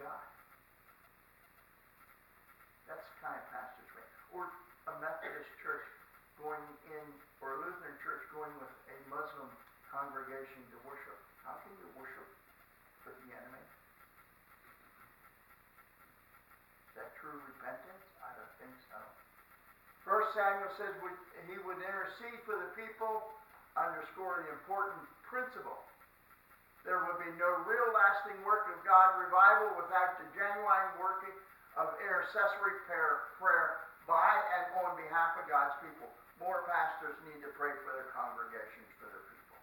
God. That's the kind of pastor's way. Or a Methodist church going in, or a Lutheran church going with a Muslim congregation to worship. How can you worship with the enemy? Is that true repentance? I don't think so. 1 Samuel says he would intercede for the people, underscore the important principle. There would be no real lasting work of God revival without the genuine working of intercessory prayer by and on behalf of God's people. More pastors need to pray for their congregations, for their people.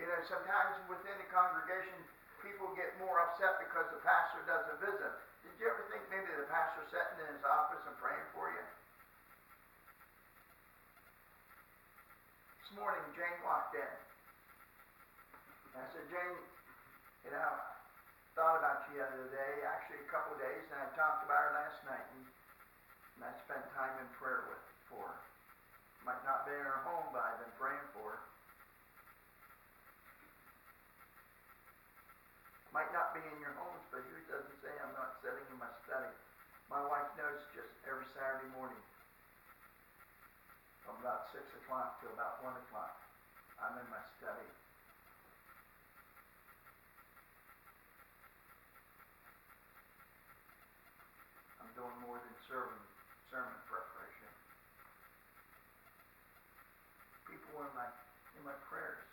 You know, sometimes within the congregation, people get more upset because the pastor doesn't visit. Did you ever think maybe the pastor's sitting in his office and praying for you? This morning, Jane walked in. And I said, Jane, you know, I thought about you the other day, actually a couple of days, and I talked about her last night, and I spent time in prayer for her. Might not be in her home, but I've been praying for her. Might not be in your homes, but who doesn't say I'm not sitting in my study? My wife knows just every Saturday morning, from about 6 o'clock to about 1 o'clock, I'm in my study. I'm doing more than sermon preparation. People in my prayers.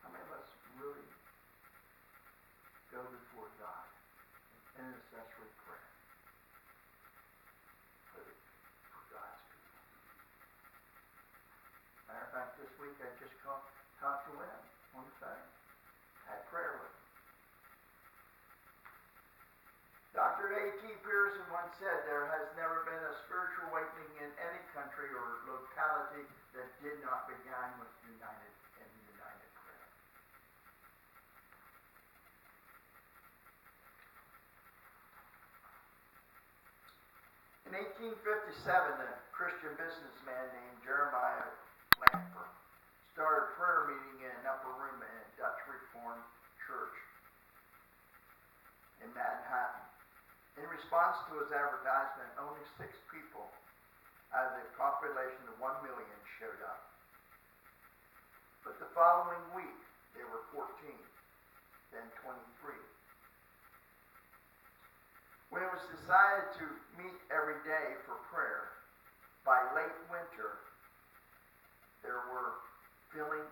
How many of us really go before God in intercessory prayer for God's people? Matter of fact, this week I just talked to Lynn on the phone. Had prayer with him. Dr. A.T. Pearson once said, there has never been a spiritual awakening in any country or locality that did not begin with united prayer. In 1857, a Christian businessman named Jeremiah Lampert started a prayer meeting in an upper room in a Dutch Reformed church in Manhattan. In response to his advertisement, only 6 people out of the population of 1 million showed up. But the following week, there were 14, then 23. When it was decided to meet every day for prayer, by late winter, there were filling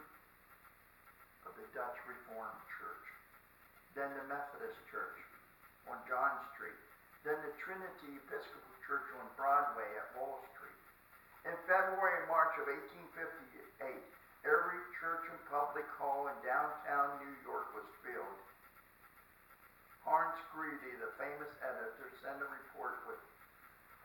of the Dutch Reformed Church, then the Methodist Church on John Street, then the Trinity Episcopal Church on Broadway at Wall Street. In February and March of 1858, every church and public hall in downtown New York was filled. Harns Greedy, the famous editor, sent a report with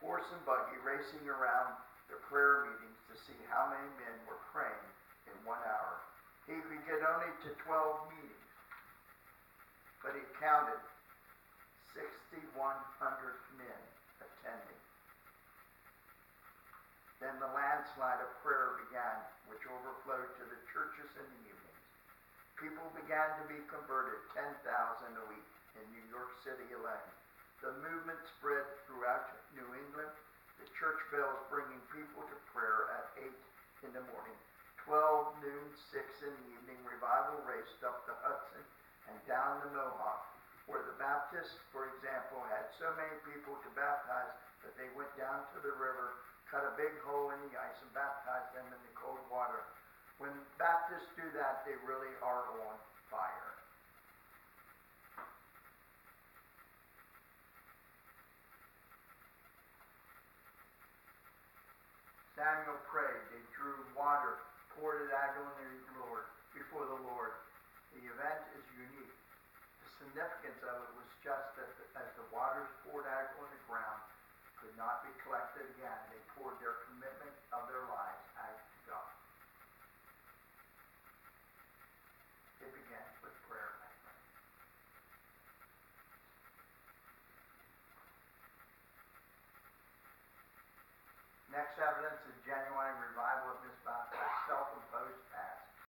horse and buggy racing around the prayer meetings to see how many men were praying in 1 hour. He could get only to 12 meetings, but he counted 6,100 men attending. Then the landslide of prayer began, which overflowed to the churches in the evenings. People began to be converted, 10,000 a week in New York City alone. The movement spread throughout New England, the church bells bringing people to prayer at 8 in the morning. 12 noon, 6 in the evening, revival raced up the Hudson and down the Mohawk, where the Baptists, for example, had so many people to baptize that they went down to the river, cut a big hole in the ice, and baptized them in the cold water. When Baptists do that, they really are on fire. Samuel prayed. They drew water, poured it out on the Lord, before the Lord. The event is unique. The significance of it was just that as the waters poured out on the ground, could not be collected again. They poured their